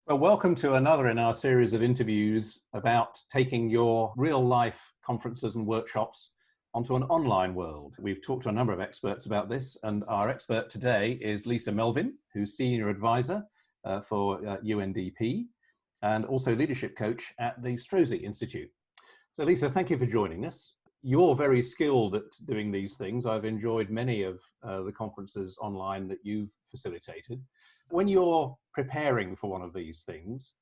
Well, welcome to another in our series of interviews about taking your real life conferences and workshops onto an online world. We've talked to a number of experts about this, and our expert today is Lise Melvin, who's Senior Advisor for UNDP and also Leadership Coach at the Strozzi Institute. So Lise, thank you for joining us. You're very skilled at doing these things. I've enjoyed many of the conferences online that you've facilitated. When you're preparing for one of these things,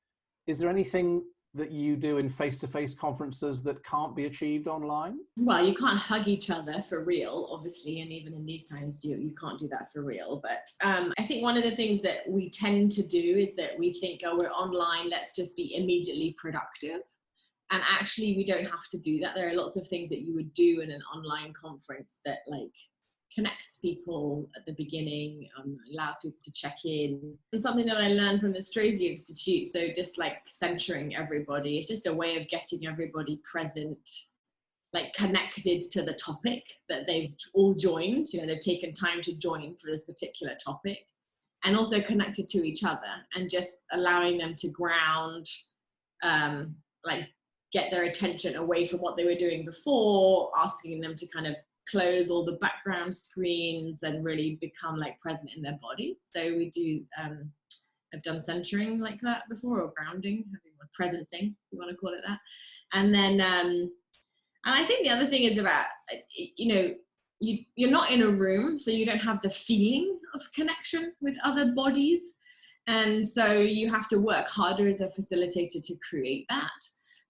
is there anything that you do in face-to-face conferences that can't be achieved online? Well, you can't hug each other for real, obviously, and even in these times, you can't do that for real. But I think one of the things that we tend to do is that we think, oh, we're online, let's just be immediately productive. And actually, we don't have to do that. There are lots of things that you would do in an online conference that connects people at the beginning, allows people to check in. And something that I learned from the Strozzi Institute, so just centering everybody, it's just a way of getting everybody present, connected to the topic that they've all joined. They've taken time to join for this particular topic, and also connected to each other, and just allowing them to ground, get their attention away from what they were doing before, asking them to kind of close all the background screens and really become present in their body. So we do, I've done centering like that before, or grounding, presencing, if you want to call it that. And then, and I think the other thing is about, you're not in a room, so you don't have the feeling of connection with other bodies. And so you have to work harder as a facilitator to create that.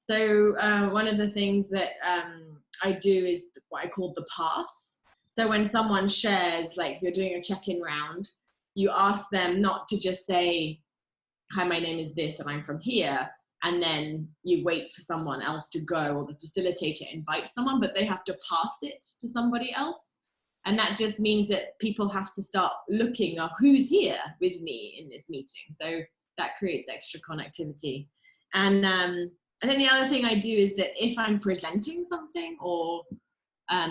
So one of the things that I do is what I call the pass. So when someone shares, you're doing a check-in round, you ask them not to just say, hi, my name is this and I'm from here, and then you wait for someone else to go, or the facilitator invites someone, but they have to pass it to somebody else. And that just means that people have to start looking at who's here with me in this meeting. So that creates extra connectivity. And then the other thing I do is that if I'm presenting something or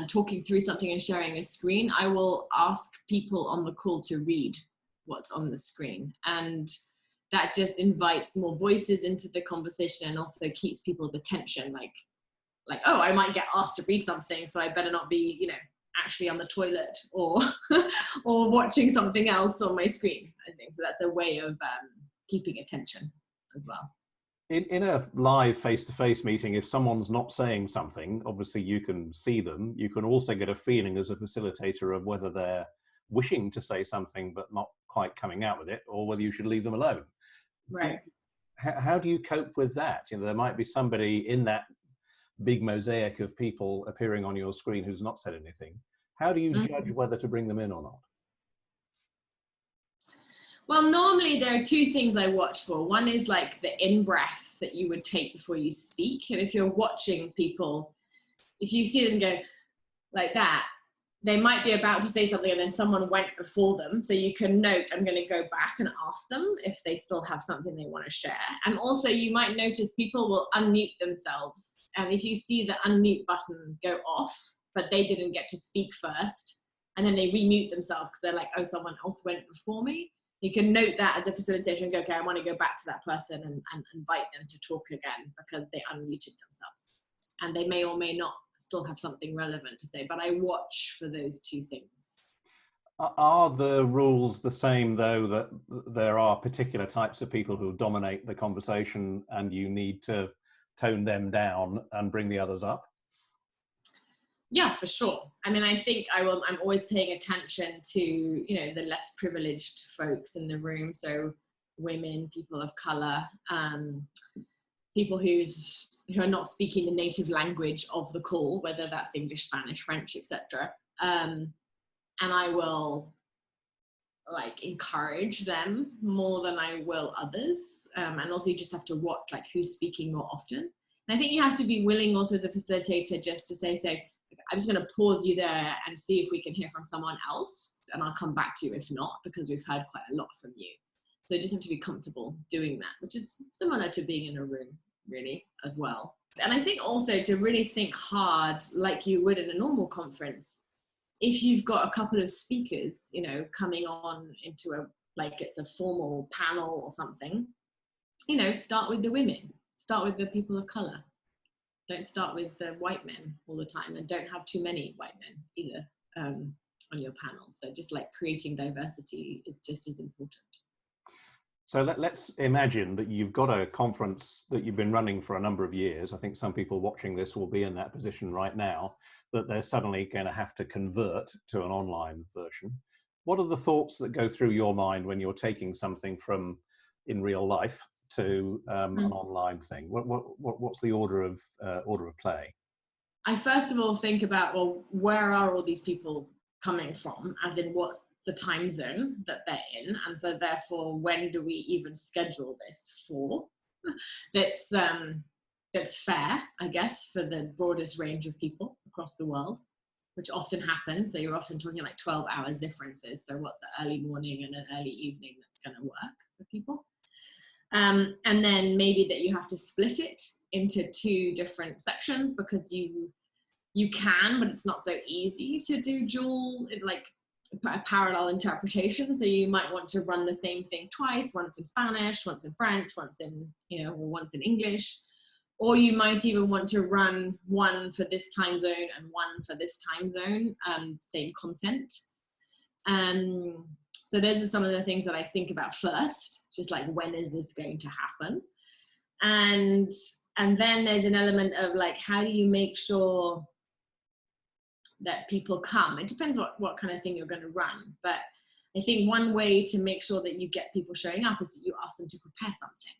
talking through something and sharing a screen, I will ask people on the call to read what's on the screen. And that just invites more voices into the conversation, and also keeps people's attention, oh, I might get asked to read something, so I better not be, actually on the toilet or or watching something else on my screen, I think. So that's a way of keeping attention as well. In a live face-to-face meeting, if someone's not saying something, obviously you can see them. You can also get a feeling as a facilitator of whether they're wishing to say something but not quite coming out with it, or whether you should leave them alone. Right. How do you cope with that? There might be somebody in that big mosaic of people appearing on your screen who's not said anything. How do you judge whether to bring them in or not? Well, normally there are two things I watch for. One is the in-breath that you would take before you speak. And if you're watching people, if you see them go like that, they might be about to say something and then someone went before them. So you can note, I'm going to go back and ask them if they still have something they want to share. And also you might notice people will unmute themselves. And if you see the unmute button go off, but they didn't get to speak first, and then they remute themselves because they're oh, someone else went before me. You can note that as a facilitator and go, okay, I want to go back to that person and invite them to talk again because they unmuted themselves. And they may or may not still have something relevant to say, but I watch for those two things. Are the rules the same, though, that there are particular types of people who dominate the conversation and you need to tone them down and bring the others up? Yeah, for sure. I mean, I think I'm always paying attention to, the less privileged folks in the room. So women, people of color, people who are not speaking the native language of the call, whether that's English, Spanish, French, etc. And I will encourage them more than I will others. And also you just have to watch who's speaking more often. And I think you have to be willing also as a facilitator just to say, I'm just going to pause you there and see if we can hear from someone else, and I'll come back to you if not, because we've heard quite a lot from you. So you just have to be comfortable doing that, which is similar to being in a room, really, as well. And I think also to really think hard, like you would in a normal conference, if you've got a couple of speakers, coming on into it's a formal panel or something, start with the women, start with the people of color. Don't start with the white men all the time, and don't have too many white men either on your panel. So just like creating diversity is just as important. So let's imagine that you've got a conference that you've been running for a number of years. I think some people watching this will be in that position right now, that they're suddenly going to have to convert to an online version. What are the thoughts that go through your mind when you're taking something from in real life to an online thing? What's the order of play? I first of all think about, well, where are all these people coming from? As in, what's the time zone that they're in? And so therefore, when do we even schedule this for? that's fair, I guess, for the broadest range of people across the world, which often happens. So you're often talking like 12 hours differences. So what's the early morning and an early evening that's going to work for people? And then maybe that you have to split it into 2 different sections, because you can, but it's not so easy to do dual, like a parallel interpretation. So you might want to run the same thing twice, once in Spanish, once in French, once in, or once in English. Or you might even want to run one for this time zone and one for this time zone, same content. So those are some of the things that I think about first, just like, when is this going to happen? And then there's an element of like, how do you make sure that people come? It depends what kind of thing you're going to run. But I think one way to make sure that you get people showing up is that you ask them to prepare something.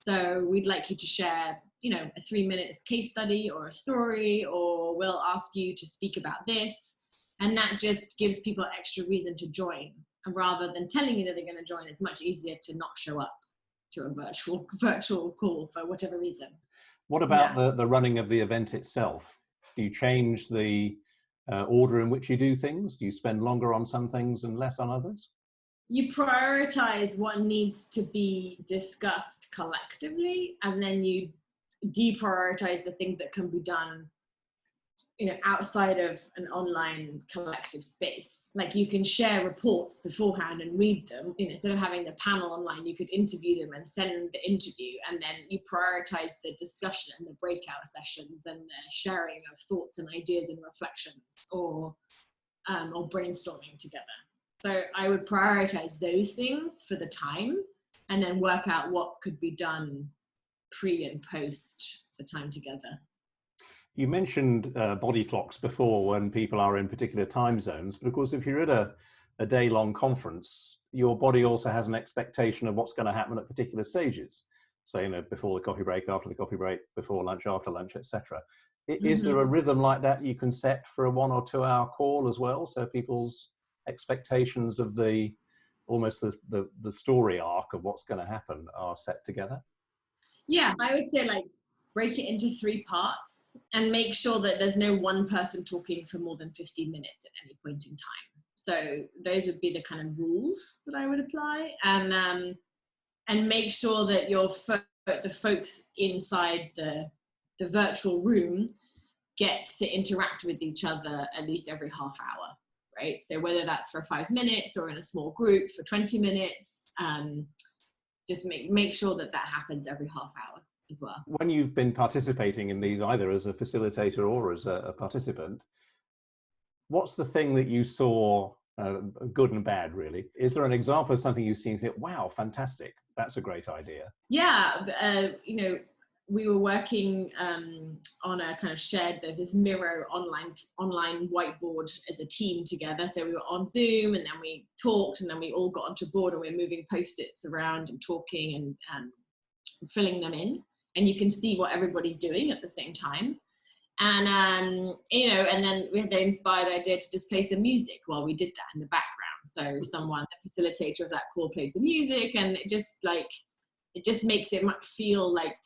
So we'd like you to share, a 3-minute case study or a story, or we'll ask you to speak about this. And that just gives people extra reason to join. And rather than telling you that they're going to join, it's much easier to not show up to a virtual call for whatever reason. What about the running of the event itself? Do you change the order in which you do things? Do you spend longer on some things and less on others? You prioritize what needs to be discussed collectively, and then you deprioritize the things that can be done outside of an online collective space. Like, you can share reports beforehand and read them. Instead of having the panel online, you could interview them and send the interview, and then you prioritize the discussion and the breakout sessions and the sharing of thoughts and ideas and reflections, or brainstorming together. So I would prioritize those things for the time, and then work out what could be done pre and post the time together. You mentioned body clocks before, when people are in particular time zones, but of course, if you're at a day-long conference, your body also has an expectation of what's going to happen at particular stages. So, before the coffee break, after the coffee break, before lunch, after lunch, etc. Is there a rhythm like that you can set for a 1 or 2 hour call as well, so people's expectations of the story arc of what's going to happen are set together? Yeah, I would say, like, break it into 3 parts. And make sure that there's no one person talking for more than 15 minutes at any point in time. So those would be the kind of rules that I would apply. And make sure that the folks inside the virtual room get to interact with each other at least every half hour, right? So whether that's for 5 minutes or in a small group for 20 minutes, just make sure that happens every half hour as well. When you've been participating in these, either as a facilitator or as a participant, what's the thing that you saw, good and bad, really? Is there an example of something you've seen and think, wow, fantastic, that's a great idea? Yeah, we were working on a kind of shared, there's this Miro online whiteboard as a team together. So we were on Zoom, and then we talked, and then we all got onto board, and we're moving Post-its around and talking and filling them in. And you can see what everybody's doing at the same time. And, and then we had the inspired idea to just play some music while we did that in the background. So someone, the facilitator of that call, played some music, and it just makes it feel like,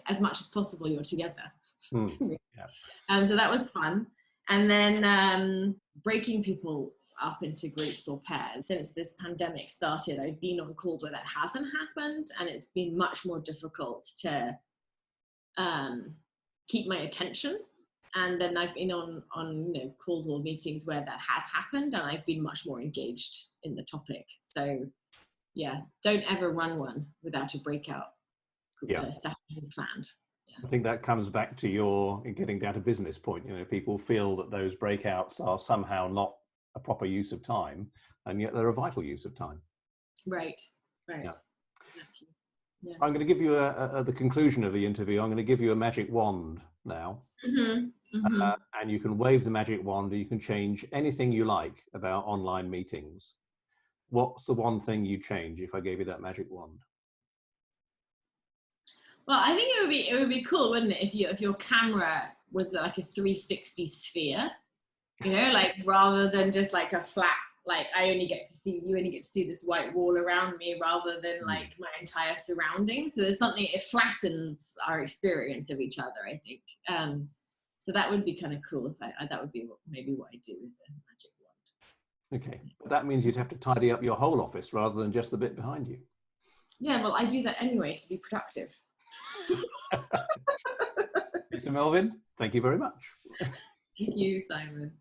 as much as possible you're together. Yeah. So that was fun. And then breaking people up into groups or pairs. Since this pandemic started, I've been on calls where that hasn't happened, and it's been much more difficult to keep my attention. And then I've been on calls or meetings where that has happened, and I've been much more engaged in the topic. So yeah, don't ever run one without a breakout Yeah. session planned. Yeah. I think that comes back to your getting down to business point. People feel that those breakouts are somehow not a proper use of time, and yet they're a vital use of time. Right. Yeah. Exactly. Yeah. So I'm going to give you the conclusion of the interview. I'm going to give you a magic wand now. And you can wave the magic wand, and you can change anything you like about online meetings. What's the one thing you change if I gave you that magic wand? Well, I think it would be cool, wouldn't it, if your camera was like a 360 sphere, like rather than just like a flat, like you only get to see this white wall around me, rather than like my entire surroundings. So there's something, it flattens our experience of each other, I think. So that would be kind of cool if that would be maybe what I do with the magic wand. Okay, but that means you'd have to tidy up your whole office rather than just the bit behind you. Yeah, well, I do that anyway to be productive. Lise Melvin, thank you very much. Thank you, Simon.